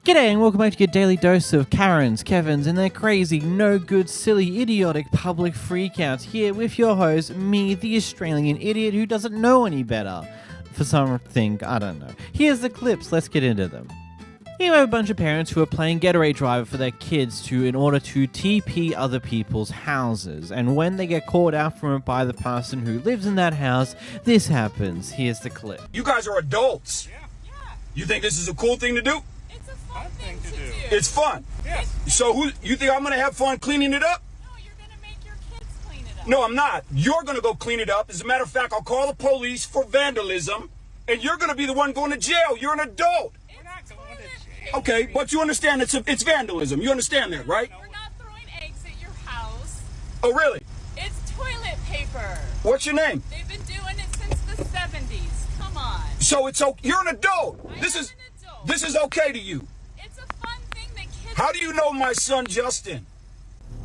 G'day and welcome back to your daily dose of Karens, Kevins, and their crazy, no good, silly, idiotic public freakouts. Here with your host, me, the Australian idiot who doesn't know any better. For something, I don't know. Here's the clips, let's get into them. Here we have a bunch of parents who are playing getaway driver for their kids in order to TP other people's houses. And when they get caught out from it by the person who lives in that house, this happens. Here's the clip. You guys are adults. Yeah. You think this is a cool thing to do? It's a fun thing to do. It's fun. Yes. So you think I'm going to have fun cleaning it up? No, you're going to make your kids clean it up. No, I'm not. You're going to go clean it up. As a matter of fact, I'll call the police for vandalism, and you're going to be the one going to jail. You're an adult. We're not going to jail. Okay, but you understand it's vandalism. You understand that, right? We're not throwing eggs at your house. Oh, really? It's toilet paper. What's your name? They've been doing it since the 70s. Come on. So it's okay. You're an adult. I This am is an adult. this is okay to you. It's a fun thing that kids How do you know my son Justin?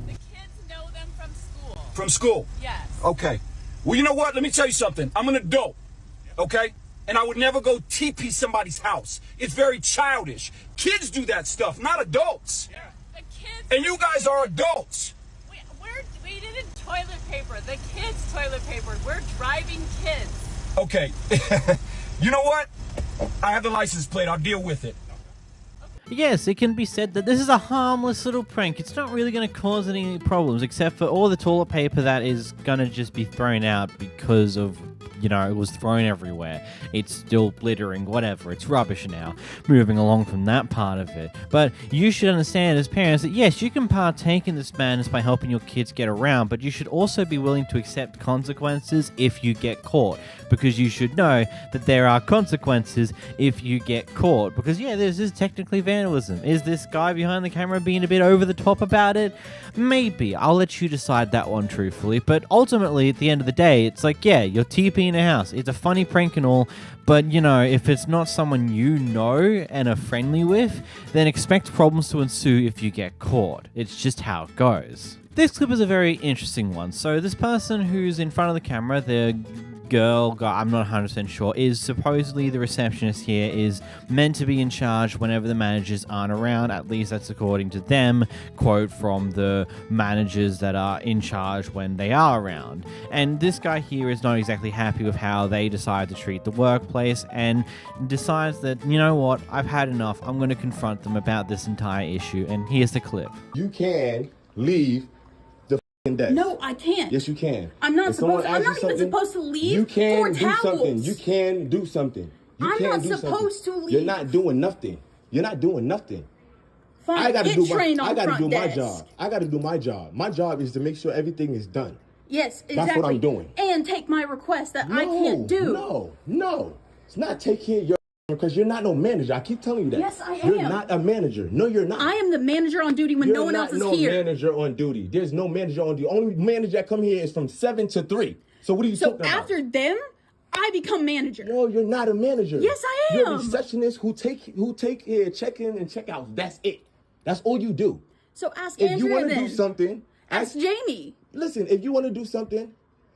The kids know them from school. From school. Yes. Okay. Well, you know what? Let me tell you something. I'm an adult. Okay? And I would never go TP somebody's house. It's very childish. Kids do that stuff, not adults. Yeah. The kids. And you guys are adults. We didn't toilet paper. The kids toilet paper. We're driving kids. Okay. You know what? I have the license plate. I'll deal with it. Yes, it can be said that this is a harmless little prank. It's not really going to cause any problems, except for all the toilet paper that is going to just be thrown out because of, it was thrown everywhere. It's still glittering, whatever. It's rubbish now. Moving along from that part of it. But you should understand as parents that yes, you can partake in this madness by helping your kids get around, but you should also be willing to accept consequences if you get caught. Because you should know that there are consequences if you get caught. Because this is technically vandalism. Is this guy behind the camera being a bit over the top about it? Maybe. I'll let you decide that one truthfully. But ultimately, at the end of the day, it's like, you're TPing a house. It's a funny prank and all. But, if it's not someone you know and are friendly with, then expect problems to ensue if you get caught. It's just how it goes. This clip is a very interesting one. So this person who's in front of the camera, the girl, I'm not 100% sure, is supposedly the receptionist here, is meant to be in charge whenever the managers aren't around. At least that's according to them. Quote from the managers that are in charge when they are around. And this guy here is not exactly happy with how they decide to treat the workplace and decides that, you know what, I've had enough. I'm going to confront them about this entire issue. And here's the clip. You can leave desk. No, I can't. Yes, you can. I'm not supposed. I'm not even supposed to leave. You can for do towels. something. You can do something. I'm not supposed to leave. You're not doing nothing. You're not doing nothing. Fine. I gotta do my desk. job. I gotta do my job. My job is to make sure everything is done. Yes, exactly. That's what I'm doing. And take my request that I can't do. No. It's not take care of your because you're not no manager. I keep telling you that. Yes, I am. You're not a manager. No, you're not. I am the manager on duty when no one else is here. You're not no manager on duty. There's no manager on duty. Only manager that come here is from 7 to 3. So what are you talking about? So after them, I become manager. No, you're not a manager. Yes, I am. You're a receptionist who take check in and check out. That's it. That's all you do. So ask If Andrea you want to then. do something, Ask Jamie. Listen, if you want to do something,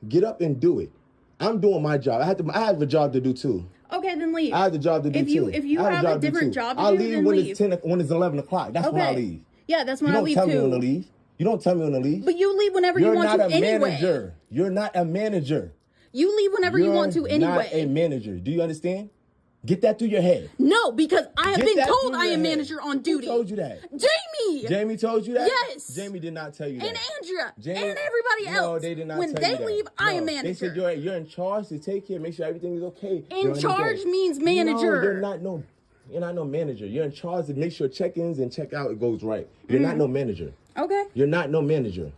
get up and do it. I'm doing my job. I have a job to do too. Okay, then leave. I have a job to do too. If you have a different job to I'll do, leave then when leave. it's when it's 11 o'clock. That's when I leave. Yeah, that's when I leave You don't tell me too. when to leave. You don't tell me when to leave. But you leave whenever you want to anyway. You're not a manager. You're not a manager. You leave whenever you want to anyway. You're not a manager. Do you understand? Get that through your head. No, because I have been told I am head. manager on duty. Who told you that? Jamie! Jamie told you that? Yes. Jamie did not tell you that. And Andrea. Jamie, and everybody else. No, they did not when tell they you that. leave, I am manager. They said you're in charge to take care, make sure everything is okay. In charge means manager. No, you're not no manager. You're in charge to make sure check-ins and check-out it goes right. You're not no manager. Okay. You're not no manager.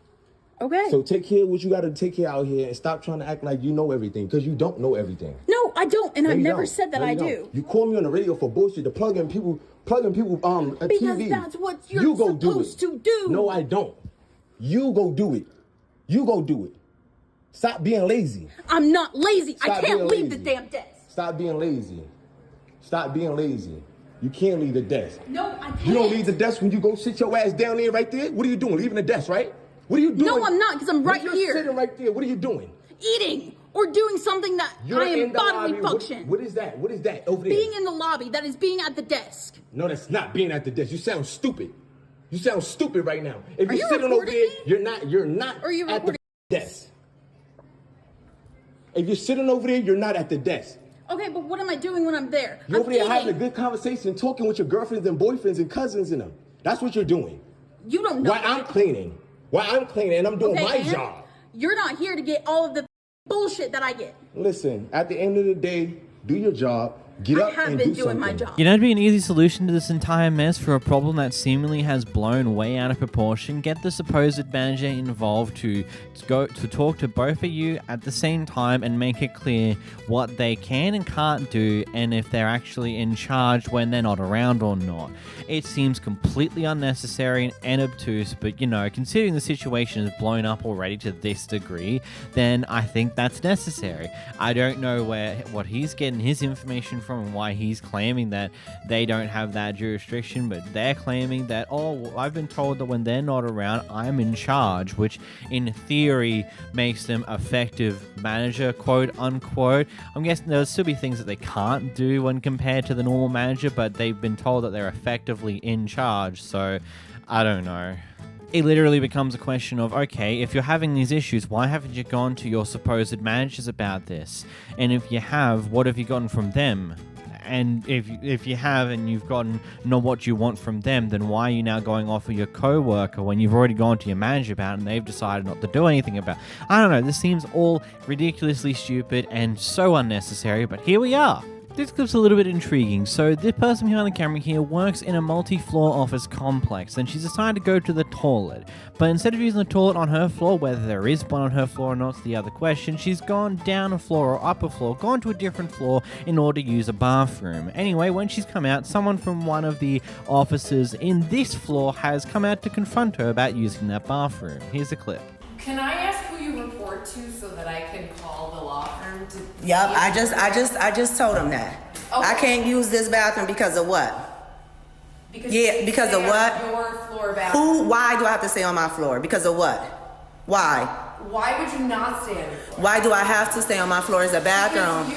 Okay. So take care of what you got to take care out here and stop trying to act like you know everything because you don't know everything. No, I don't, and No, I've you never don't. said that No, I you do. don't. You call me on the radio for bullshit to plug in people Because TV. that's what you're You go supposed do it. to do. No, I don't. You go do it. You go do it. Stop being lazy. I'm not lazy. Stop I can't being leave the lazy. damn desk. Stop being lazy. Stop being lazy. You can't leave the desk. No, I can't. You don't leave the desk when you go sit your ass down there right there? What are you doing? Leaving the desk, right? What are you doing? No, I'm not, because I'm right You're here. sitting right there. What are you doing? Eating. or doing something that You're I in am the bodily lobby. function. What is that? What is that over there? Being in the lobby, that is being at the desk. No, that's not being at the desk. You sound stupid. You sound stupid right now. If Are you're you sitting over recording there, me? you're not Are you at the recording? desk. If you're sitting over there, you're not at the desk. Okay, but what am I doing when I'm there? You're over there eating. having a good conversation, talking with your girlfriends and boyfriends and cousins and them. That's what you're doing. You don't know. While I'm cleaning. And I'm doing my job. You're not here to get all of the bullshit that I get. Listen, at the end of the day, do your job. Get up I have and been do doing something. my job. You know, it'd be an easy solution to this entire mess for a problem that seemingly has blown way out of proportion. Get the supposed manager involved to talk to both of you at the same time and make it clear what they can and can't do, and if they're actually in charge when they're not around or not. It seems completely unnecessary and obtuse, but you know, considering the situation is blown up already to this degree, then I think that's necessary. I don't know what he's getting his information from and why he's claiming that they don't have that jurisdiction, but they're claiming that, oh, well, I've been told that when they're not around, I'm in charge, which in theory makes them effective manager, quote unquote. I'm guessing there'll still be things that they can't do when compared to the normal manager, but they've been told that they're effectively in charge, so I don't know. It literally becomes a question of, okay, if you're having these issues, why haven't you gone to your supposed managers about this? And if you have, what have you gotten from them? And if you have and you've gotten not what you want from them, then why are you now going off with your co-worker when you've already gone to your manager about it and they've decided not to do anything about it? I don't know, this seems all ridiculously stupid and so unnecessary, but here we are. This clip's a little bit intriguing. So this person behind the camera here works in a multi-floor office complex, and she's decided to go to the toilet. But instead of using the toilet on her floor, whether there is one on her floor or not is the other question, she's gone down a floor or up a floor, gone to a different floor in order to use a bathroom. Anyway, when she's come out, someone from one of the offices in this floor has come out to confront her about using that bathroom. Here's the clip. Can I ask who you report to so that I can call the law firm to? Yep, I just told him that. Okay. I can't use this bathroom because of what? Because Because of what? Your floor bathroom. Why do I have to stay on my floor? Because of what? Why? Why would you not stay on your floor? Why do I have to stay on my floor as a bathroom?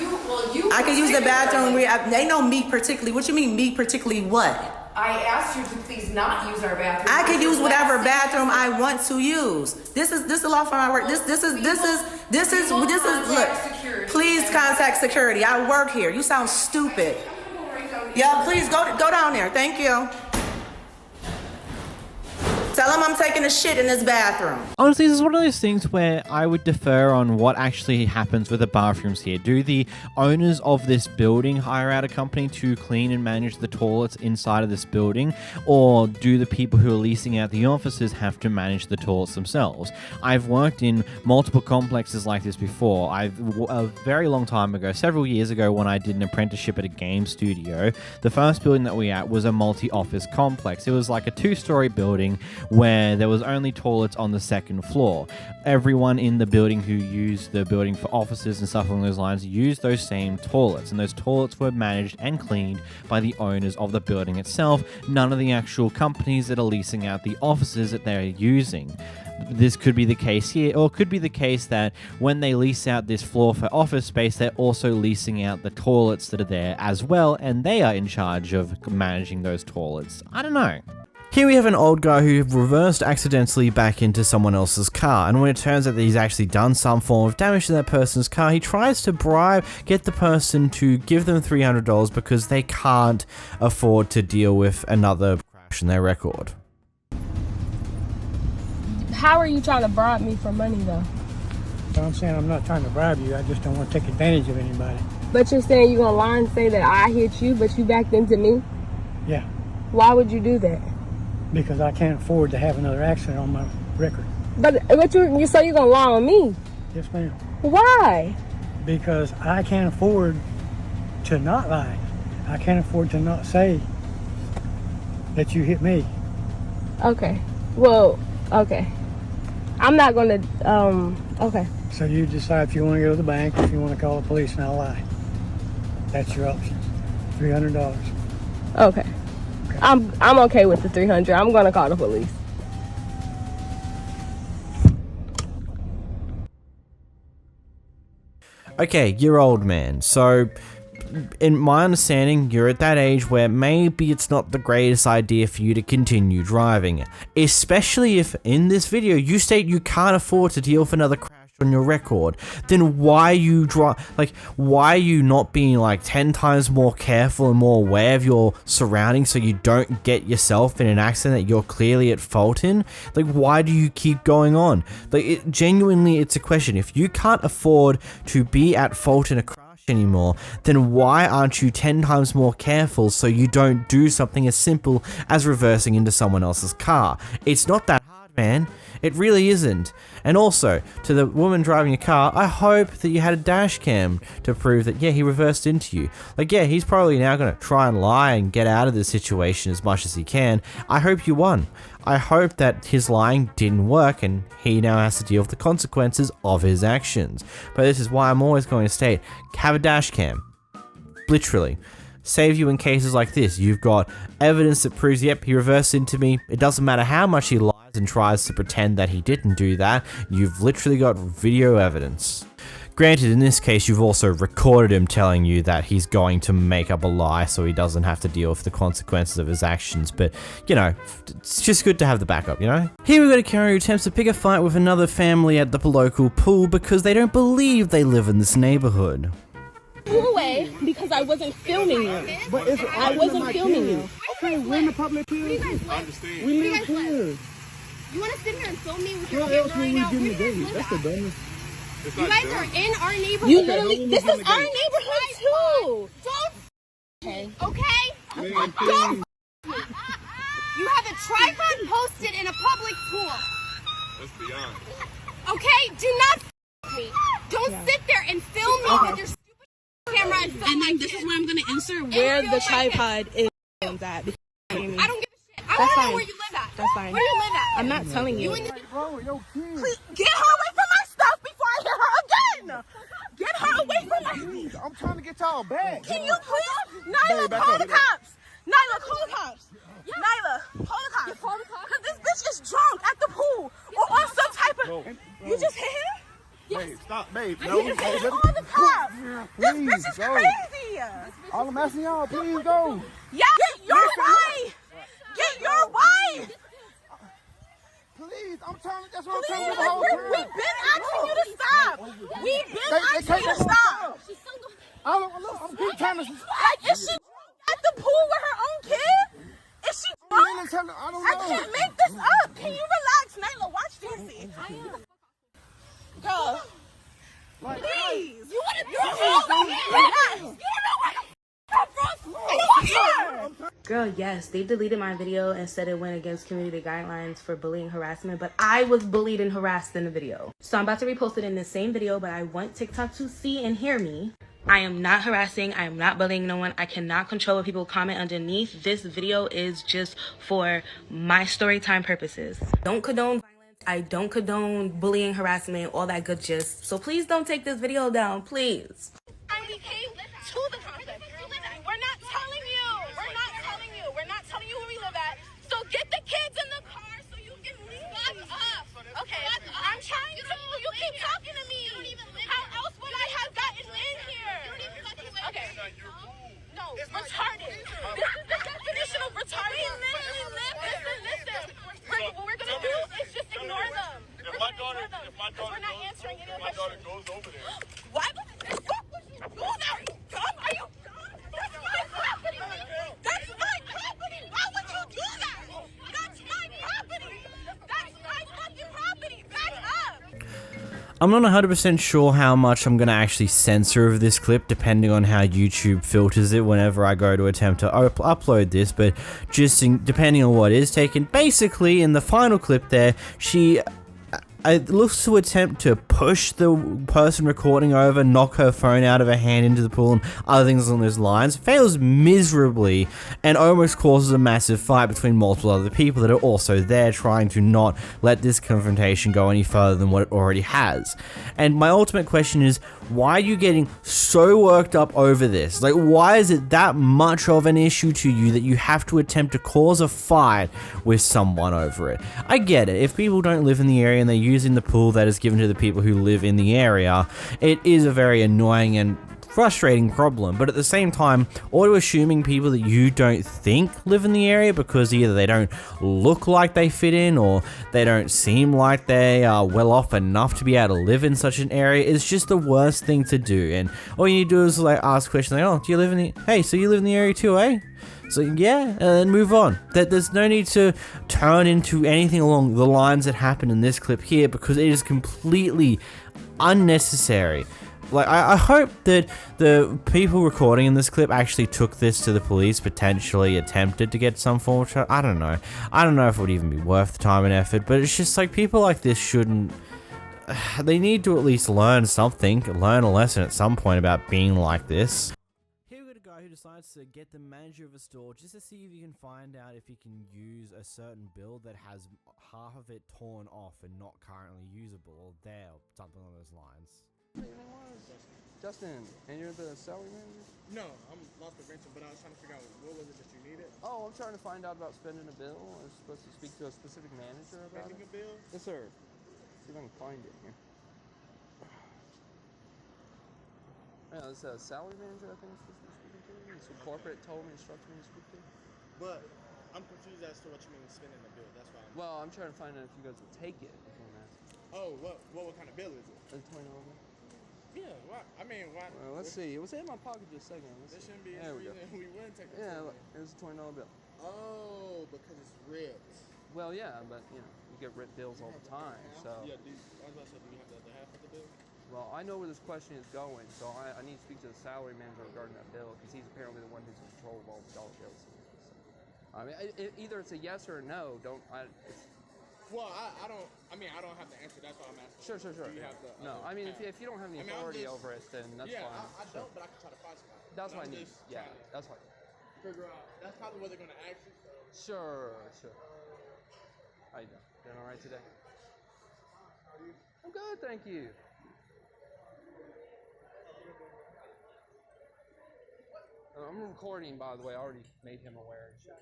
I can use the bathroom where they know me particularly. What you mean me particularly what? I asked you to please not use our bathroom. I can use whatever bathroom I want to use. This is the law firm I work. This is look. Please contact security. I work here. You sound stupid. Yeah, please go down there. Thank you. Tell him I'm taking a shit in this bathroom. Honestly, this is one of those things where I would defer on what actually happens with the bathrooms here. Do the owners of this building hire out a company to clean and manage the toilets inside of this building? Or do the people who are leasing out the offices have to manage the toilets themselves? I've worked in multiple complexes like this before. A very long time ago, several years ago, when I did an apprenticeship at a game studio, the first building that we were at was a multi-office complex. It was like a 2-story building where there was only toilets on the second floor. Everyone in the building who used the building for offices and stuff along those lines used those same toilets, and those toilets were managed and cleaned by the owners of the building itself, none of the actual companies that are leasing out the offices that they're using. This could be the case here, or it could be the case that when they lease out this floor for office space, they're also leasing out the toilets that are there as well, and they are in charge of managing those toilets. I don't know. Here we have an old guy who reversed accidentally back into someone else's car, and when it turns out that he's actually done some form of damage to that person's car, he tries to get the person to give them $300 because they can't afford to deal with another crash in their record. How are you trying to bribe me for money though? So I'm saying I'm not trying to bribe you, I just don't want to take advantage of anybody. But you're saying you're gonna lie and say that I hit you, but you backed into me? Yeah. Why would you do that? Because I can't afford to have another accident on my record. But you say you're gonna lie on me? Yes, ma'am. Why? Because I can't afford to not lie. I can't afford to not say that you hit me. Okay. Well, okay. I'm not gonna, okay. So you decide if you want to go to the bank, if you want to call the police and I'll lie. That's your options. $300. Okay. I'm okay with the 300. I'm gonna call the police. Okay, you're old, man. So, in my understanding, you're at that age where maybe it's not the greatest idea for you to continue driving. Especially if, in this video, you state you can't afford to deal with another crash on your record. Then why are you not being like 10 times more careful and more aware of your surroundings so you don't get yourself in an accident that you're clearly at fault in? Like, why do you keep going on? Like, genuinely, it's a question. If you can't afford to be at fault in a crash anymore, then why aren't you 10 times more careful so you don't do something as simple as reversing into someone else's car? It's not that hard, man. It really isn't. And also, to the woman driving a car, I hope that you had a dash cam to prove that, yeah, he reversed into you. Like, yeah, he's probably now going to try and lie and get out of the situation as much as he can. I hope you won. I hope that his lying didn't work and he now has to deal with the consequences of his actions. But this is why I'm always going to state, have a dash cam. Literally. Save you in cases like this. You've got evidence that proves, yep, he reversed into me. It doesn't matter how much he lies and tries to pretend that he didn't do that. You've literally got video evidence. Granted, in this case, you've also recorded him telling you that he's going to make up a lie so he doesn't have to deal with the consequences of his actions, but, you know, it's just good to have the backup, you know? Here we've got a Karen who attempts to pick a fight with another family at the local pool because they don't believe they live in this neighborhood. Away because I wasn't filming you. I wasn't filming you. Okay, we're in the public pool. Where do you guys live? We live here. You want to sit here and film me with your Where else camera would right we now? give Where you do you guys days? live That's the at? dumbest. You guys are in our neighborhood. You literally, this is our neighborhood too. Don't Okay. okay? Don't you have a tripod posted in a public pool. That's beyond. Okay, do not me. Don't sit there and film me with your stupid camera and film And then my this kid. is where I'm gonna insert And where film the my tripod is at. I don't give a shit. I That's want to fine. know where you live at. That's fine. Where you live at? I'm not telling you. You and Please get her away from my stuff before I hit her again. Get her away from my. I'm trying to get y'all back. Can you please, Nyla, call the cops. Nyla, call the cops. Nyla, call the cops. Cause this bitch is drunk at the pool or on some type of. You just hit him. Babe, stop, babe. You just hit call the cops. This Please, bitch is go. crazy. All I'm asking y'all, please go. Yeah, get your wife. Get your wife. Please, I'm trying to, that's what I'm trying Please, to do the whole we've time. been asking you to stop. We've been They asking can't you to go stop. I'm keep trying to. Like, is she at the pool with her own kid? Is she drunk? I don't I know. can't make this up. Can you relax, Nyla? Watch Fancy. Girl. Please. You want to do it? You don't know where the Girl, yes, they deleted my video and said it went against community guidelines for bullying harassment, but I was bullied and harassed in the video. So I'm about to repost it in the same video, but I want TikTok to see and hear me. I am not harassing, I am not bullying no one. I cannot control what people comment underneath. This video is just for my story time purposes. Don't condone violence, I don't condone bullying, harassment, all that good gist. So please don't take this video down, please. We came to the concept. We're not telling you. We're not telling you. We're not telling you where we live at. So get the kids in the car so you can leave us. Okay, I'm trying to. You keep talking to me. How else would I have gotten in here? Okay. No, retarded. This is the definition of retarded. Listen. What we're gonna do is just ignore them. If my daughter goes over there. Why the fuck would you do that? Are you dumb? Are you dumb? That's my property. That's my property. Why would you do that? That's my property. That's my fucking property. Back up. I'm not 100% sure how much I'm going to actually censor of this clip depending on how YouTube filters it whenever I go to attempt to upload this, but just depending on what is taken. Basically, in the final clip there, she looks to attempt to push the person recording over, knock her phone out of her hand into the pool, and other things along those lines. Fails miserably and almost causes a massive fight between multiple other people that are also there trying to not let this confrontation go any further than what it already has. And my ultimate question is, why are you getting so worked up over this? Like, why is it that much of an issue to you that you have to attempt to cause a fight with someone over it? I get it. If people don't live in the area and they using the pool that is given to the people who live in the area, it is a very annoying and frustrating problem. But at the same time, auto assuming people that you don't think live in the area because either they don't look like they fit in or they don't seem like they are well off enough to be able to live in such an area is just the worst thing to do. And all you need to do is like ask questions like, oh, do you live in the, hey, so you live in the area too, eh? So yeah, and then move on. There's no need to turn into anything along the lines that happened in this clip here because it is completely unnecessary. Like, I hope that the people recording in this clip actually took this to the police, potentially attempted to get some form of charge. I don't know. I don't know if it would even be worth the time and effort, but it's just like people like this shouldn't... They need to at least learn something, learn a lesson at some point about being like this. Here we got a guy who decides to get the manager of a store just to see if he can find out if he can use a certain build that has half of it torn off and not currently usable, or there, or something along those lines. Justin, and you're the salary manager? No, I'm loss prevention, but I was trying to figure out what was it that you needed. Oh, I'm trying to find out about spending a bill. I was supposed to speak to a specific manager about Spending it. a bill? Yes, sir. See if I can find it here. Yeah, it's a salary manager I think I'm supposed to be speaking to. So corporate told me, instructed me to speak to. But I'm confused as to what you mean spending a bill. That's why. Well, I'm trying to find out if you guys will take it. Is what I'm asking. Oh, what kind of bill is it? It's $20 bill. Yeah, why? I mean, why? Well, let's see. It was in my pocket just a second. There shouldn't be any reason we wouldn't take it. Yeah, look, it was a $20 bill. Oh, because it's ripped. Well, yeah, but you know, you get ripped bills all the time, so. Yeah, I was about to say, do you have the other half of the bill? Well, I know where this question is going, so I need to speak to the salary manager regarding that bill because he's apparently the one who's in control of all the dollar bills. So, I mean, either it's a yes or a no. Well, I don't. I mean, I don't have the answer. That's why I'm asking. Sure. Do you have the? No, I mean, if you don't have any authority over it, then that's fine. Yeah, I don't, but I can try to find somebody. That's what I need. Yeah, that's fine. Figure out. That's probably what they're gonna ask you. So. Sure. How you doing? Doing all right today? I'm good, thank you. I'm recording, by the way. I already made him aware and shit.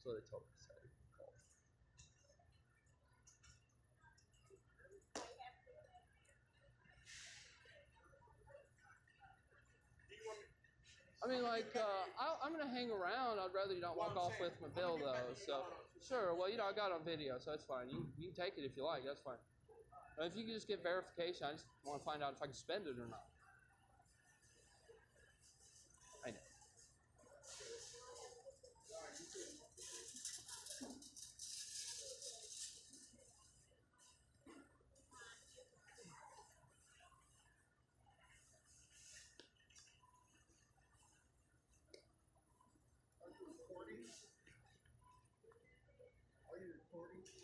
So they told me to say. I mean, like, I'm gonna hang around. I'd rather you not walk off with my bill, though. So, sure. Well, you know, I got it on video, so that's fine. You can take it if you like. That's fine. But if you can just get verification, I just want to find out if I can spend it or not. I know.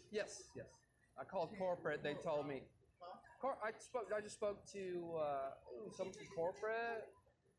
Yes. I called corporate. They told me. I just spoke to someone from corporate.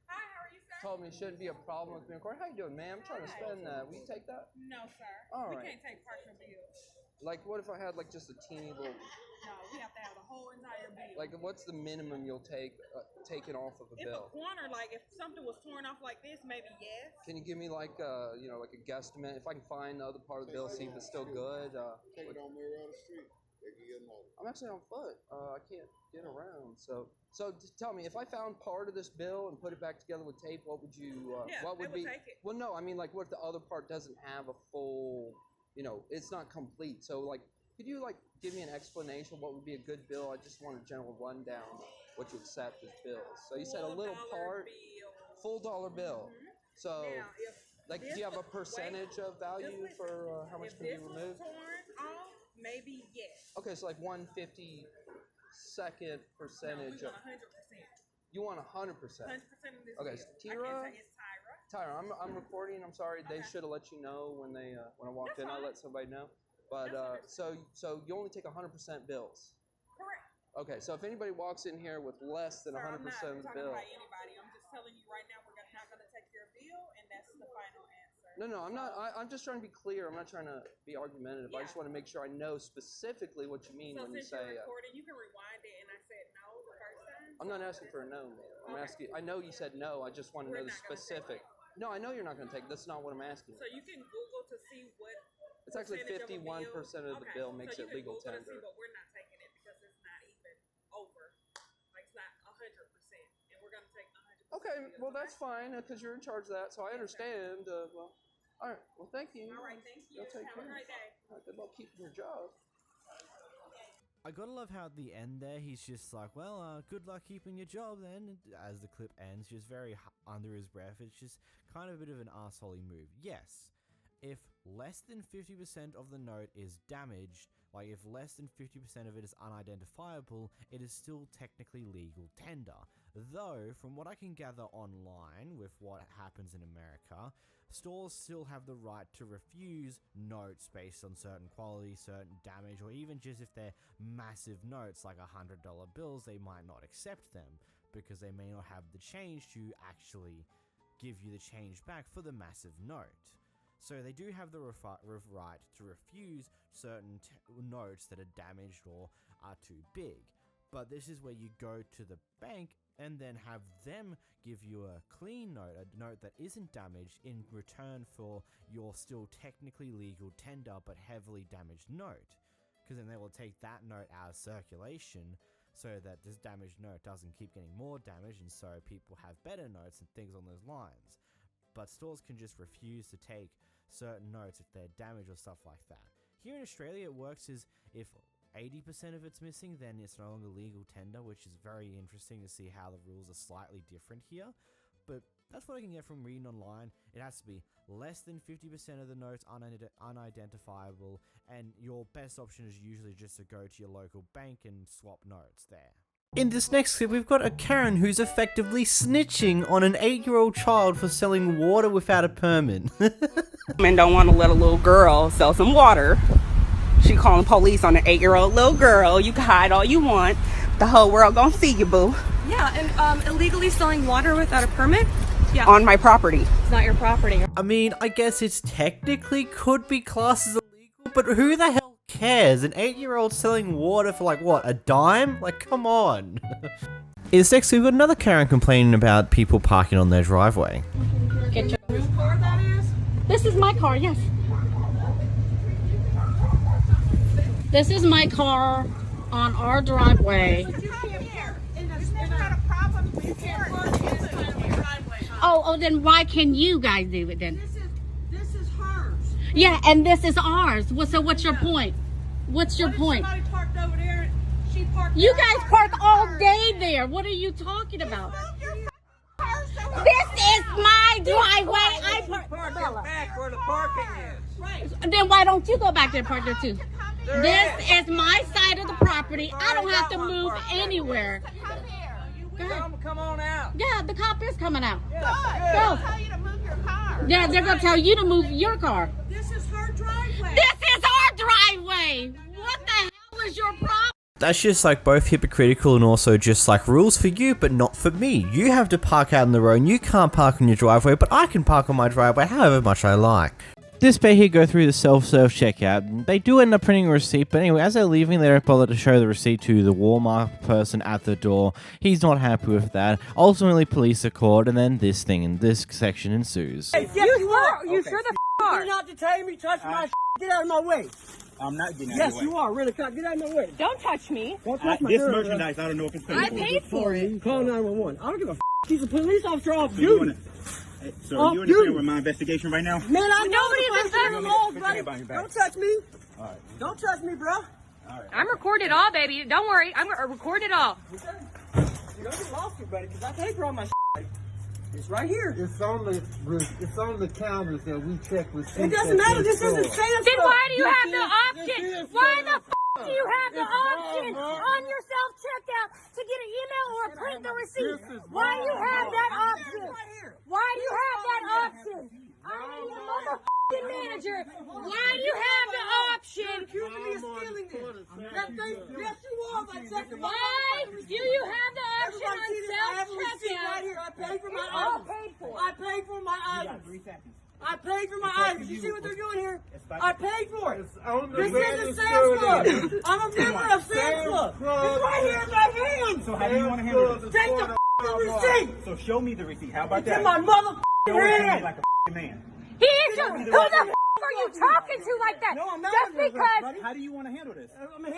Hi, how are you, sir? Told me it shouldn't be a problem with me in court. How you doing, ma'am? I'm trying to spend that. Will you take that? No, sir. All We right. can't take partial bills. Like, what if I had like just a teeny little? No, we have to have the whole entire bill. Like, what's the minimum you'll take taken off of a if bill? a corner, like if something was torn off like this, maybe yes. Can you give me like like a guesstimate? If I can find the other part of the bill, see if it's still good. Take it on the way around the street. They can get another. I'm actually on foot. I can't get around. So tell me, if I found part of this bill and put it back together with tape, what would you? What would be? Take it. Well, no, I mean like, what if the other part doesn't have a full? It's not complete. So like, could you like give me an explanation? What would be a good bill? I just want a general rundown of what you accept as bills. So you said a little part, full dollar bill. So Now, if like, do you have a percentage of value for how much can be removed? Torn off, maybe yes. Okay, so like 1/52nd percentage. No, we want 100%. You want 100%. 100% of this Okay, bill. Tira. I can't say it's Tyra. Tyra, I'm recording. I'm sorry. They should have let you know when I walked in. I let somebody know. But so you only take 100% bills. Correct. Okay, so if anybody walks in here with less than 100% I'm of not the talking bill. about anybody. I'm just telling you right now, we're not going to take your bill, and that's the final answer. No, I'm not. I'm just trying to be clear. I'm not trying to be argumentative. I just want to make sure I know specifically what you mean So when you since say. you're recording, you can rewind it, and I said no the first time. I'm not asking for a no, man. I'm asking. I know you said no. I just want to know the specific. No, I know you're not going to take it. That's not what I'm asking. So you can Google to see what. It's actually 51% of the bill makes it legal tender. See, but we're not taking it because it's not even over. Like it's not 100%, and we're going to take 100%. Okay, well that's fine because you're in charge of that, so I understand. Well, all right. Well, thank you. All right, thank you. Take Have care. a great day. All right, good luck keeping your job. I gotta love how at the end there he's just like, well, good luck keeping your job then. As the clip ends, just very under his breath. It's just kind of a bit of an arsehole move. Yes, if less than 50% of the note is damaged, like if less than 50% of it is unidentifiable, it is still technically legal tender. Though, from what I can gather online with what happens in America, stores still have the right to refuse notes based on certain quality, certain damage, or even just if they're massive notes like $100 bills, they might not accept them because they may not have the change to actually give you the change back for the massive note. So they do have the right to refuse certain notes that are damaged or are too big. But this is where you go to the bank and then have them give you a clean note, a note that isn't damaged, in return for your still technically legal tender but heavily damaged note. Because then they will take that note out of circulation so that this damaged note doesn't keep getting more damage, and so people have better notes and things on those lines. But stores can just refuse to take certain notes if they're damaged or stuff like that. Here in Australia, it works as if 80% of it's missing, then it's no longer legal tender, which is very interesting to see how the rules are slightly different here. But that's what I can get from reading online. It has to be less than 50% of the notes unidentifiable, and your best option is usually just to go to your local bank and swap notes there. In this next clip, we've got a Karen who's effectively snitching on an 8-year-old child for selling water without a permit. Men don't want to let a little girl sell some water. She calling police on an 8-year-old little girl. You can hide all you want. The whole world gonna see you, boo. Yeah, and illegally selling water without a permit? Yeah. On my property. It's not your property. I mean, I guess it's technically could be classed as illegal, but who the hell cares? An 8-year-old selling water for like, what, a dime? Like, come on. In this next, we've got another Karen complaining about people parking on their driveway. Get your new car, that is? This is my car, yes. This is my car on our driveway. Oh, then why can you guys do it then? This is hers. Yeah, and this is ours. So what's your point? What's your point? Somebody parked over there and she parked. You guys parked all day there. What are you talking about? This is my driveway. I park back where the parking is. Right. Then why don't you go back there and park there too? This is my side of the property. I don't have to move anywhere. Come on out. Yeah, the cop is coming out. They'll Go. tell you to move your car. Yeah, they're going to tell you to move your car. This is her driveway. This is our driveway. What the hell is your problem? That's just like both hypocritical and also just like rules for you, but not for me. You have to park out in the road and you can't park on your driveway, but I can park on my driveway however much I like. This pair here go through the self-serve checkout. They do end up printing a receipt, but anyway, as they're leaving, they don't bother to show the receipt to the Walmart person at the door. He's not happy with that. Ultimately, police are called, and then this thing in this section ensues. Hey, You sure the are. You're not detaining me, touching my Get out of my way. I'm not getting out of your way. Yes, you are. Really, get out of my way. Don't touch me. Don't touch my This girl, merchandise, I don't know if it's I paid for it. Call 911. I don't give a He's a police officer off duty. So you interfere with my investigation right now? Man, I know Nobody's the in laws, buddy. Don't touch me. All right. Don't touch me, bro. All right. I'm recorded all, baby. Don't worry. I'm recorded all. You don't get lost, buddy, because I pay for all my It's right here. It's on the counters that we check with. It doesn't matter. This isn't Sam's. Then why do you have the option? Why the f do you have the option on your self-checkout to get an email or print the receipt? Why do you have that option? Why do you have that option? I'm the motherfucking manager. Why do you have the option? Accusing me of stealing this. Yes, you are. Why do you have the option on self-checkout? Right here. I paid for my All items. paid for. I paid for my items. I paid for my items. You see what they're doing here? I paid for it. This isn't Sam's Club. I'm a member of Sam's Club. It's right here in my hand. So how do you want to handle this? Take the receipt. So show me the receipt. How about It's in that? my motherfucking Like a man. He is your, who the are you talking to like that? No, I'm not. Just because. How do you want to handle this? Who the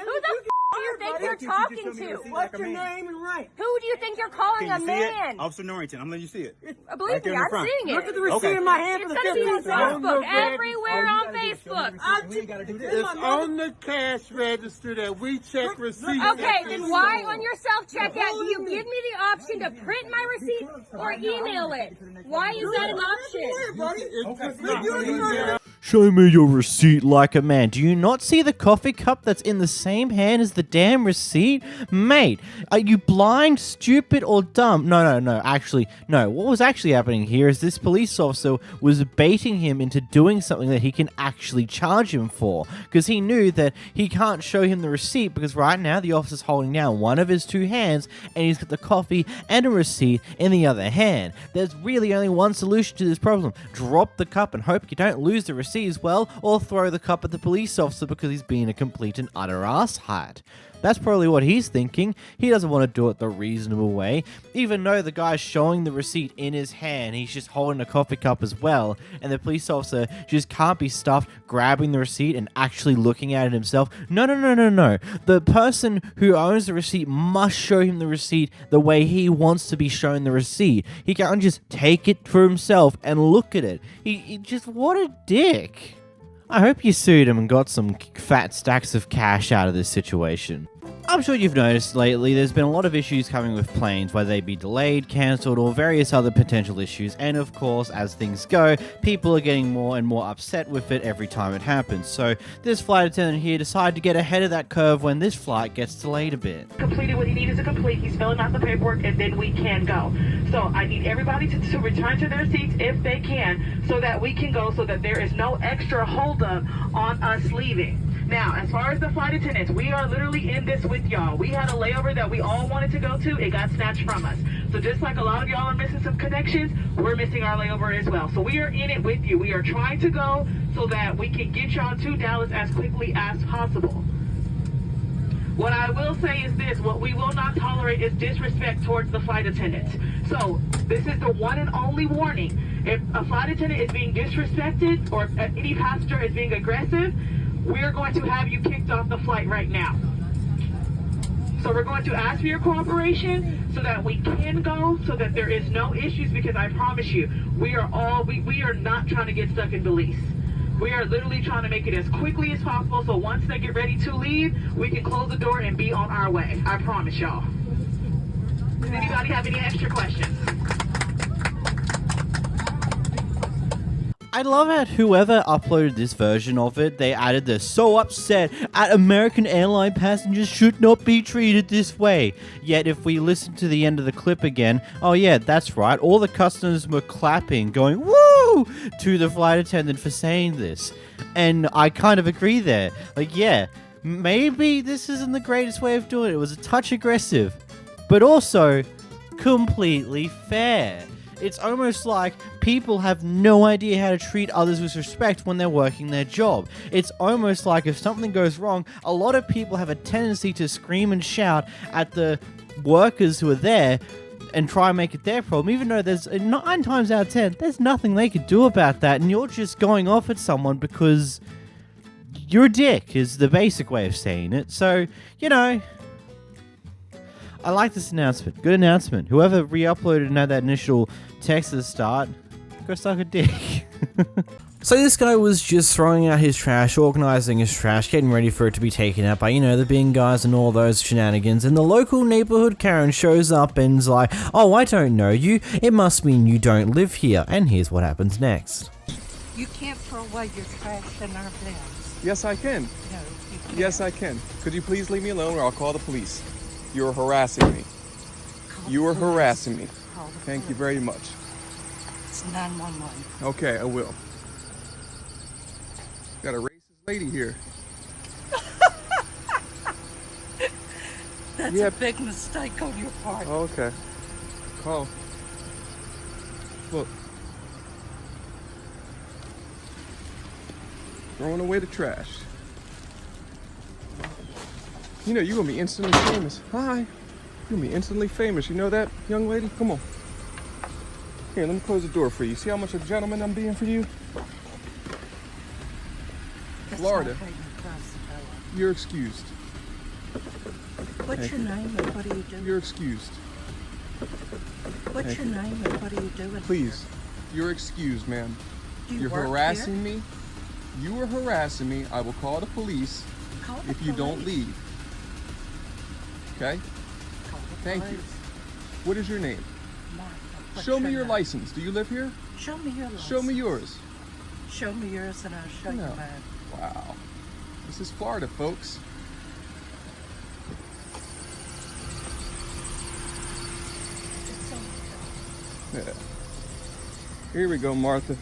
do you think you're talking to? What's your name and rank? Who do you think you're calling a man? Officer Norrington, I'm letting you see it. Believe me, I'm seeing it. Look at the receipt in my hand for the It's on Facebook, everywhere on Facebook. It's on the cash register that we check receipts. Okay, then why on your self-checkout do you give me the option to print my receipt or email it? Why is that an option? Show me your receipt like a man. Do you not see the coffee cup that's in the same hand as the damn receipt? Mate, are you blind, stupid, or dumb? No. Actually, no. What was actually happening here is this police officer was baiting him into doing something that he can actually charge him for. Because he knew that he can't show him the receipt because right now the officer's holding down one of his two hands and he's got the coffee and a receipt in the other hand. There's really only one solution to this problem. Drop the cup and hope you don't lose the receipt as well, or throw the cup at the police officer because he's being a complete and utter asshat. That's probably what he's thinking. He doesn't want to do it the reasonable way. Even though the guy's showing the receipt in his hand, he's just holding a coffee cup as well, and the police officer just can't be stuffed grabbing the receipt and actually looking at it himself. No. The person who owns the receipt must show him the receipt the way he wants to be shown the receipt. He can't just take it for himself and look at it. He just, what a dick. I hope you sued him and got some fat stacks of cash out of this situation. I'm sure you've noticed lately there's been a lot of issues coming with planes, whether they be delayed, cancelled, or various other potential issues, and of course, as things go, people are getting more and more upset with it every time it happens. So this flight attendant here decided to get ahead of that curve when this flight gets delayed a bit. Completed what he needed to complete, he's filling out the paperwork, and then we can go. So I need everybody to return to their seats if they can, so that we can go, so that there is no extra holdup on us leaving. Now, as far as the flight attendants, we are literally in this with y'all. We had a layover that we all wanted to go to. It got snatched from us. So just like a lot of y'all are missing some connections, we're missing our layover as well. So we are in it with you. We are trying to go so that we can get y'all to Dallas as quickly as possible. What I will say is this, what we will not tolerate is disrespect towards the flight attendants. So this is the one and only warning. If a flight attendant is being disrespected or any passenger is being aggressive, we're going to have you kicked off the flight right now. So we're going to ask for your cooperation so that we can go, so that there is no issues, because I promise you, we are not trying to get stuck in Belize. We are literally trying to make it as quickly as possible, so once they get ready to leave, we can close the door and be on our way. I promise y'all. Does anybody have any extra questions? I love how whoever uploaded this version of it, they added the "so upset at American airline passengers should not be treated this way." Yet if we listen to the end of the clip again, oh yeah, that's right, all the customers were clapping, going "woo" to the flight attendant for saying this. And I kind of agree there. Like, yeah, maybe this isn't the greatest way of doing it. It was a touch aggressive, but also completely fair. It's almost like people have no idea how to treat others with respect when they're working their job. It's almost like if something goes wrong, a lot of people have a tendency to scream and shout at the workers who are there and try and make it their problem, even though there's 9 times out of 10, there's nothing they could do about that, and you're just going off at someone because you're a dick, is the basic way of saying it. So, you know, I like this announcement. Good announcement. Whoever re-uploaded and had that initial text at the start, go suck a dick. So this guy was just throwing out his trash, organizing his trash, getting ready for it to be taken out by, you know, the bin guys and all those shenanigans, and the local neighborhood Karen shows up and's like, "Oh, I don't know you. It must mean you don't live here." And here's what happens next. You can't throw away your trash in our bins. Yes, I can. No, you can't. Yes, I can. Could you please leave me alone or I'll call the police? You're harassing me. You are harassing me. Thank you very much. It's 911. Okay, I will. Got a racist lady here. That's a big mistake on your part. Oh, okay. Call. Look. Throwing away the trash. You know, you're gonna be instantly famous. Hi. You're gonna be instantly famous. You know that, young lady? Come on. Here, let me close the door for you. See how much of a gentleman I'm being for you? Florida, you're excused. What's your name and what are you doing? You're excused. What's your name and what are you doing? Please, you're excused, ma'am. You're work harassing me. You are harassing me. I will call the police if you don't leave. Okay? Thank you. What is your name? Show me your license. Do you live here? Show me your license. Show me yours. Show me yours and I'll show you mine. Wow. This is Florida, folks. Yeah. Here we go, Martha.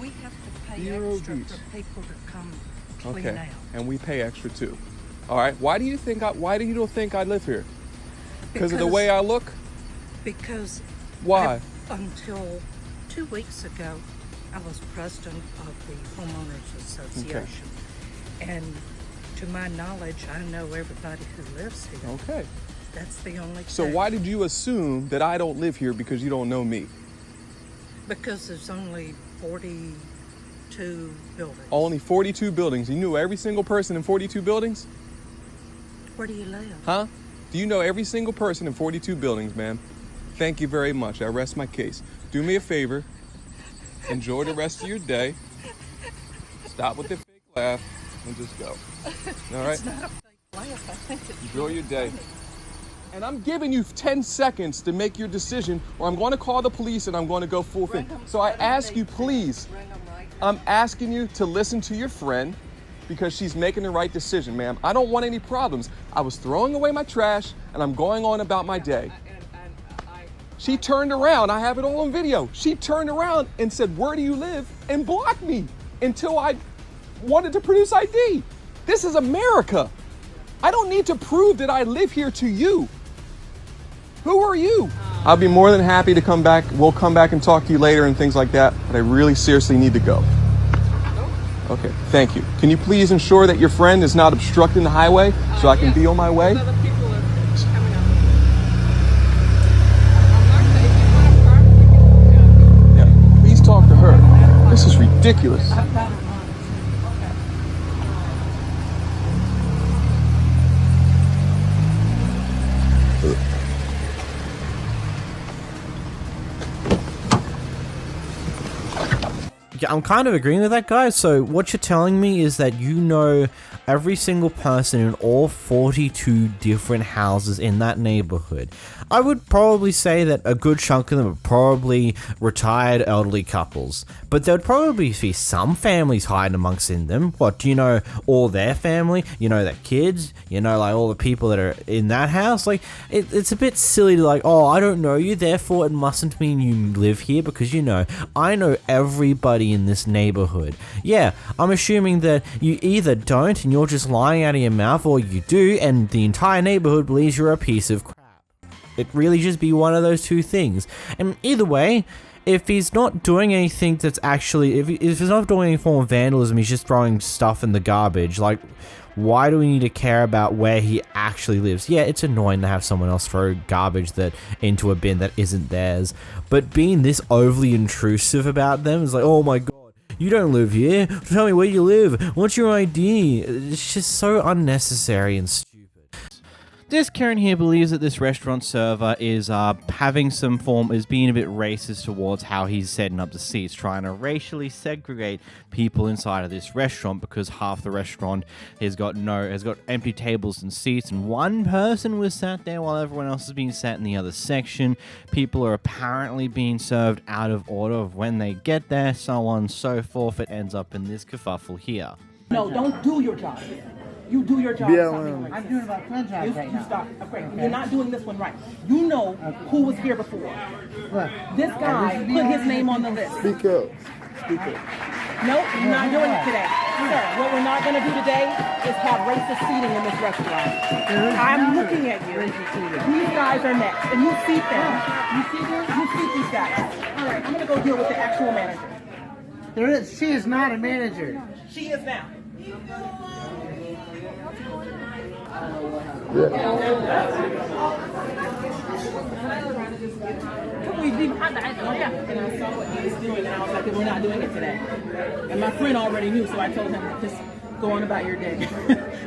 We have to pay Zero extra beats. for people to come clean Okay, out. and we pay extra too. All right. Why do you don't think I live here? Because of the way I look? Because Why? Until 2 weeks ago, I was president of the Homeowners Association. And to my knowledge, I know everybody who lives here. Okay. That's the only So thing. why did you assume that I don't live here because you don't know me? Because there's only 42 buildings. Only 42 buildings. You knew every single person in 42 buildings? Where do you live? Huh? Do you know every single person in 42 buildings, ma'am? Thank you very much. I rest my case. Do me a favor. Enjoy the rest of your day. Stop with the fake laugh and just go. All right? It's not a fake laugh. I think it's Enjoy your day. And I'm giving you 10 seconds to make your decision, or I'm going to call the police and I'm going to go full thing. So I ask you, please, I'm asking you to listen to your friend because she's making the right decision, ma'am. I don't want any problems. I was throwing away my trash and I'm going on about my day. She turned around. I have it all on video. She turned around and said, "Where do you live?" and blocked me until I wanted to produce ID. This is America. I don't need to prove that I live here to you. Who are you? I'll be more than happy to come back. We'll come back and talk to you later and things like that, but I really seriously need to go. Okay, thank you. Can you please ensure that your friend is not obstructing the highway so I can be on my way? Yeah, please talk to her. This is ridiculous. Yeah, I'm kind of agreeing with that, guys. So what you're telling me is that you know every single person in all 42 different houses in that neighborhood. I would probably say that a good chunk of them are probably retired elderly couples, but there would probably be some families hiding amongst in them. What, do you know all their family? You know their kids? You know, like, all the people that are in that house? Like, it's a bit silly to, like, oh, I don't know you, therefore it mustn't mean you live here, because, you know, I know everybody in this neighborhood. Yeah, I'm assuming that you either don't and you're just lying out of your mouth, or you do and the entire neighborhood believes you're a piece of crap. It really just be one of those two things. And either way, if he's not doing anything that's actually, if he's not doing any form of vandalism, he's just throwing stuff in the garbage, like, why do we need to care about where he actually lives? Yeah, it's annoying to have someone else throw garbage into a bin that isn't theirs, but being this overly intrusive about them is like, oh my god, you don't live here, tell me where you live, what's your ID? It's just so unnecessary and stupid. This Karen here believes that this restaurant server is is being a bit racist towards how he's setting up the seats, trying to racially segregate people inside of this restaurant, because half the restaurant has got empty tables and seats, and one person was sat there while everyone else is being sat in the other section. People are apparently being served out of order of when they get there, so on and so forth. It ends up in this kerfuffle here. No, don't do your job. You do your job. BLM. I'm doing about franchise right now. Stop. Okay. You're not doing this one right. You know who was here before. What? This guy put his name on the list. Speak up. Speak up. Nope, you're not doing it today. Sir, what we're not going to do today is have racist seating in this restaurant. I'm looking at you. These guys are next, and you seat them. You see them? You seat these guys. All right, I'm going to go deal with the actual manager. She is not a manager. She is now. Yeah. Can we And I saw what he was doing, and I was like, we're not doing it today. And my friend already knew, so I told him, just go on about your day.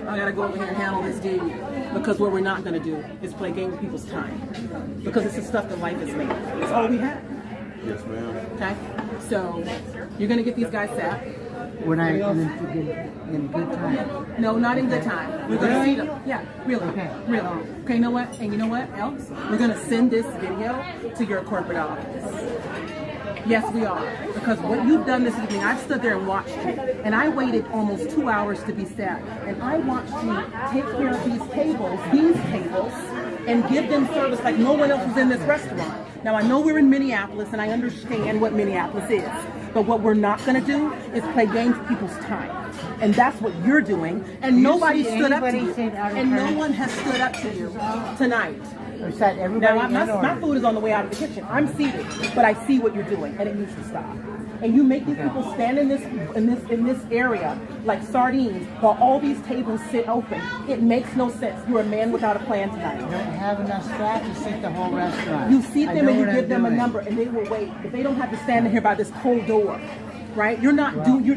I gotta go over here and handle this dude. Because what we're not gonna do is play game with people's time. Because it's the stuff that life is made. It's all we have. Yes, ma'am. Okay? So, you're gonna get these guys sat. When I in good time. No, not in good time. We're gonna see them. Yeah, really. Really. Okay, you know what? And you know what else? We're gonna send this video to your corporate office. Yes, we are. Because what you've done this evening, I stood there and watched you. And I waited almost 2 hours to be sat. And I watched you take care of these tables, and give them service like no one else was in this restaurant. Now, I know we're in Minneapolis, and I understand what Minneapolis is. But what we're not going to do is play games with people's time. And that's what you're doing. And nobody stood up to you. And no one has stood up to you tonight. Now, my food is on the way out of the kitchen. I'm seated, but I see what you're doing, and it needs to stop. And you make these people stand in this area like sardines while all these tables sit open. It makes no sense. You're a man without a plan tonight. I don't have enough staff to seat the whole restaurant. You seat them and you give them a number, and they will wait. But they don't have to stand in here by this cold door, right? You're not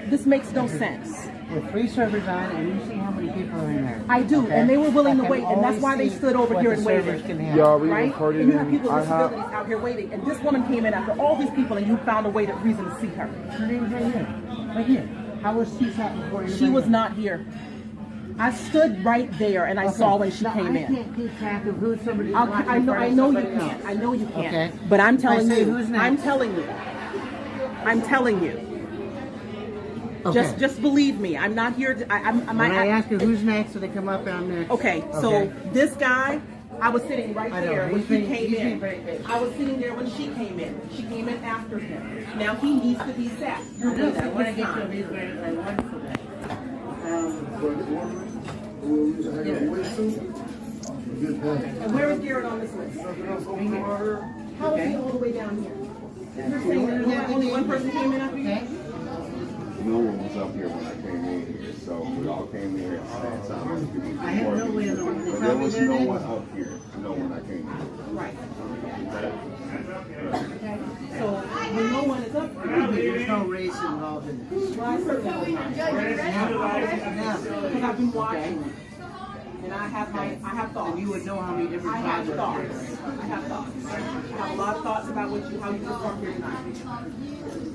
this makes no sense. With 3 servers on, and you see how many people are in there. I do, and they were willing to wait, and that's why they stood over here and waited. Right? And you have people with disabilities out here waiting, and this woman came in after all these people, and you found a reason to see her. Her name is right here. Right here. How was she sat before you? She was not here. I stood right there, and I saw when she came in. I can't keep track of who somebody. I know you can't. I know you can't. Okay. But I'm telling you. I'm telling you. I'm telling you. Okay. Just believe me. I'm not here. When I ask you who's next, so they come up and I'm next. Okay. So this guy, I was sitting right there when he came in. I was sitting there when she came in. She came in after him. Now he needs to be sat. You're doing that one time. And where is Garrett on this list? How is he all the way down here? You're saying that only one person came in after you? No one was up here when I came in here, so we all came in here at the same time. I have no way of knowing. But there was no one up here to know when I came in. Right. Okay. So when no one is up here, there's no race involved in this. Well, I certainly don't. Because I've been watching. And I have thoughts. And you would know how many different I have thoughts. I have thoughts. I have a lot of thoughts about how you perform here tonight.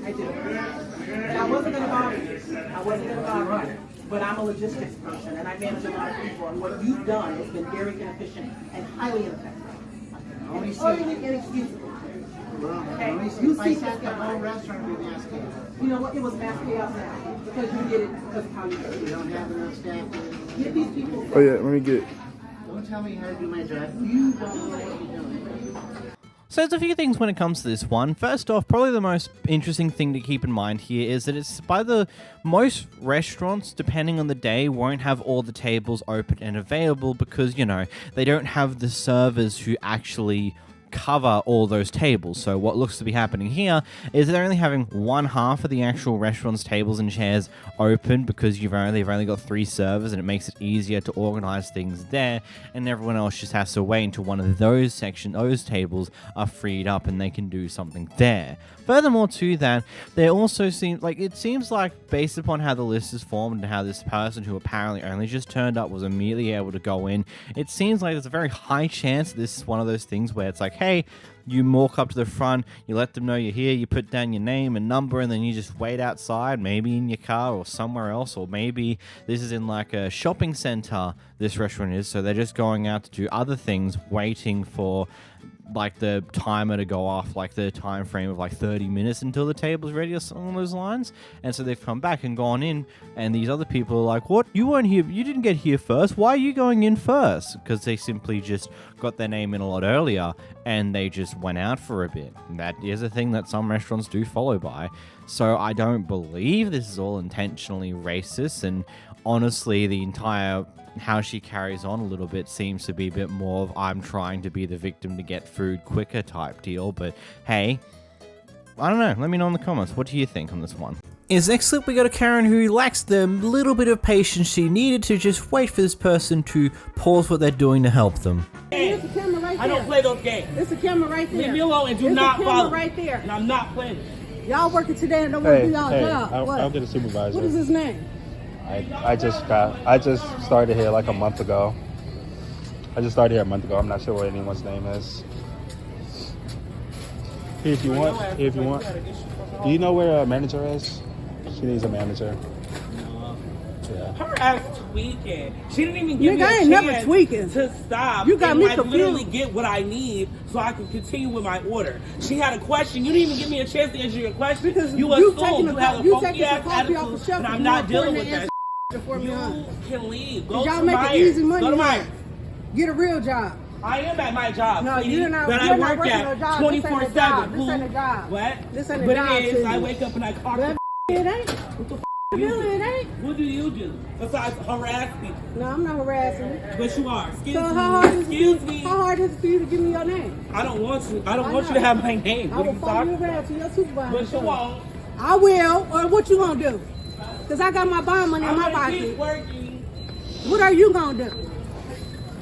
I do. And I wasn't going to bother you. But I'm a logistics person, and I manage a lot of people. And what you've done has been very inefficient and highly ineffective. Utterly inexcusable. Okay? You see the whole restaurant would be mass chaos. You know what? It was mass chaos now. Because you did it because of how you did it. You don't have enough staff. Get these people. Oh yeah, let me get it. Don't tell me how to do my job. You don't know what you're doing. So there's a few things when it comes to this one. First off, probably the most interesting thing to keep in mind here is that it's by the most restaurants, depending on the day, won't have all the tables open and available because, you know, they don't have the servers who actually cover all those tables. So what looks to be happening here is they're only having one half of the actual restaurant's tables and chairs open because they've only got 3 servers, and it makes it easier to organize things there, and everyone else just has to wait until one of those tables are freed up and they can do something there. Furthermore to that, they also seems like based upon how the list is formed and how this person who apparently only just turned up was immediately able to go in, it seems like there's a very high chance this is one of those things where it's like, hey, you walk up to the front, you let them know you're here, you put down your name and number, and then you just wait outside, maybe in your car or somewhere else, or maybe this is in like a shopping center, this restaurant is, so they're just going out to do other things, waiting for like the timer to go off, like the time frame of like 30 minutes until the table's ready or something along those lines. And so they've come back and gone in, and these other people are like, what? You weren't here, you didn't get here first, why are you going in first? Because they simply just got their name in a lot earlier and they just went out for a bit. And that is a thing that some restaurants do follow by. So I don't believe this is all intentionally racist, and honestly the entire how she carries on a little bit seems to be a bit more of I'm trying to be the victim to get food quicker type deal. But hey, I don't know, let me know in the comments, what do you think on this one? In this next clip, we got a Karen who lacks the little bit of patience she needed to just wait for this person to pause what they're doing to help them. I I don't play those games. It's a camera right there. Leave me alone and do It's not a camera follow. right there. And I'm not playing. Y'all working today and don't want to do y'all job. What? I'll get a supervisor. What is his name? I just started here like a month ago. I'm not sure what anyone's name is. Here if you want. Do you know where a manager is? She needs a manager. Yeah. Her ass tweaking. She didn't even give me a I ain't chance never tweaking. to stop. You got and me like confused. literally get what I need so I can continue with my order. She had a question. You didn't even give me a chance to answer your question. Because you you assumed you had a funky ass coffee off the attitude, shelf and I'm and not you're dealing pouring with the that. for me, huh? You can leave. Go Y'all to making Myers. easy money. Go to huh? Myers. Get a real job. I am at my job, No, sweetie, you're not. that You're I not work working at a job. 24/7. This ain't a job. What? This ain't a but job. it is. to I you. wake up and I clock. Well, it ain't. What the f*** No, it ain't. What do you do besides harass people? No, I'm not harassing you. But you are. Excuse So me. how hard is Excuse it? me. How hard is it for you to give me your name? I don't want you. I don't Why want you not? to have my name. I What are will you follow you talking? around to your supervisor. But you won't. I will. Or what you gonna do? Cause I got my bond money in I'm my gonna pocket. keep working. What are you gonna do?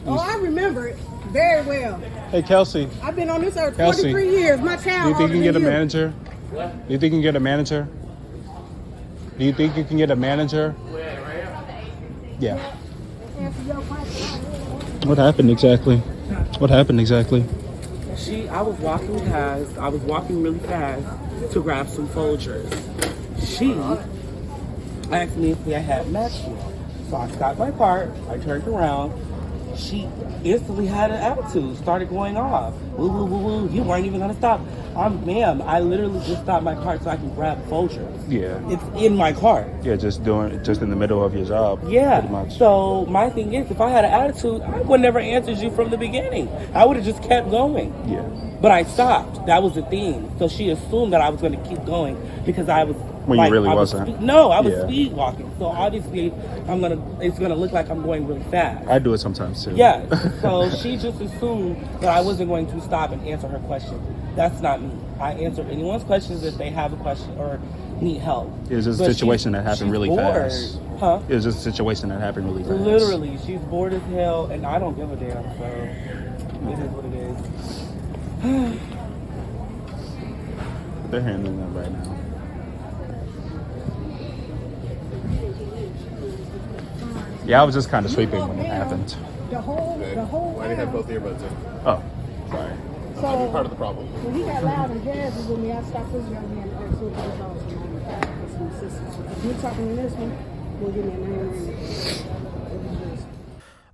Oh, I remember it very well. Hey, Kelsey. I've been on this earth Kelsey, 43 years. My Do child. you think you can get a older than manager? Do you think you can get a manager? Do you think you can get a manager? Yeah. Answer your question. What happened exactly? What happened exactly? I was walking past. I was walking really fast to grab some Folgers. She asked me if I had matched you. So I stopped my cart. I turned around. She instantly had an attitude, started going off. Woo, woo, woo, woo. You weren't even gonna stop. Ma'am, I literally just stopped my cart so I can grab Folgers. Yeah. It's in my cart. Yeah, just in the middle of your job. Yeah. Pretty much. So my thing is, if I had an attitude, I would never answered you from the beginning. I would have just kept going. Yeah. But I stopped. That was the thing. So she assumed that I was going to keep going because I was. When you really wasn't. I was Yeah. speed walking. So obviously, it's gonna look like I'm going really fast. I do it sometimes too. Yeah. So she just assumed that I wasn't going to stop and answer her question. That's not me. I answer anyone's questions if they have a question or need help. It was just a But situation that happened she's really bored. fast. Huh? It was just a situation that happened really fast. Literally, she's bored as hell, and I don't give a damn. So it is what it is. They're handling it right now. Yeah, I was just kind of sweeping when it happened. The whole. Why do you have both earbuds in? Oh, sorry. So Might be part of the problem. when he got loud and jazzy with me, I stopped this young man and asked him for some assistance. If you're talking to this one, we'll give me a name.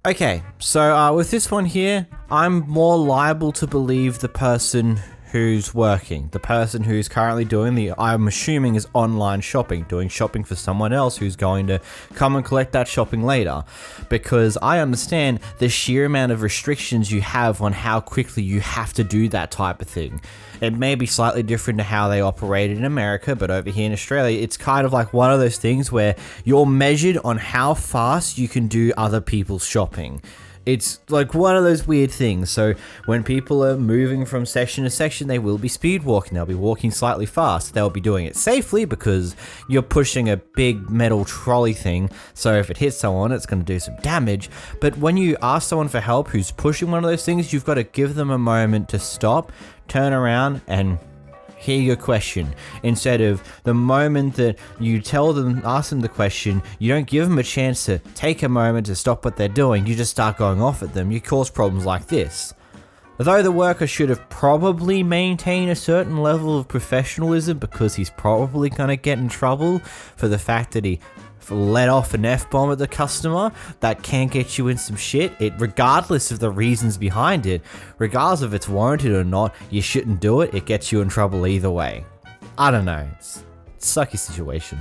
Okay, so with this one here, I'm more liable to believe the person who's working, the person who's currently doing I'm assuming is online shopping, doing shopping for someone else who's going to come and collect that shopping later. Because I understand the sheer amount of restrictions you have on how quickly you have to do that type of thing. It may be slightly different to how they operate in America, but over here in Australia, it's kind of like one of those things where you're measured on how fast you can do other people's shopping. It's like one of those weird things. So when people are moving from section to section, they will be speed walking. They'll be walking slightly fast. They'll be doing it safely because you're pushing a big metal trolley thing. So if it hits someone, it's going to do some damage. But when you ask someone for help who's pushing one of those things, you've got to give them a moment to stop, turn around, and hear your question. Instead of the moment that you ask them the question, you don't give them a chance to take a moment to stop what they're doing. You just start going off at them. You cause problems like this. Although the worker should have probably maintained a certain level of professionalism because he's probably going to get in trouble for the fact that he let off an F-bomb at the customer, that can get you in some shit. Regardless of the reasons behind it, regardless if it's warranted or not, you shouldn't do it. It gets you in trouble either way. I don't know. It's a sucky situation.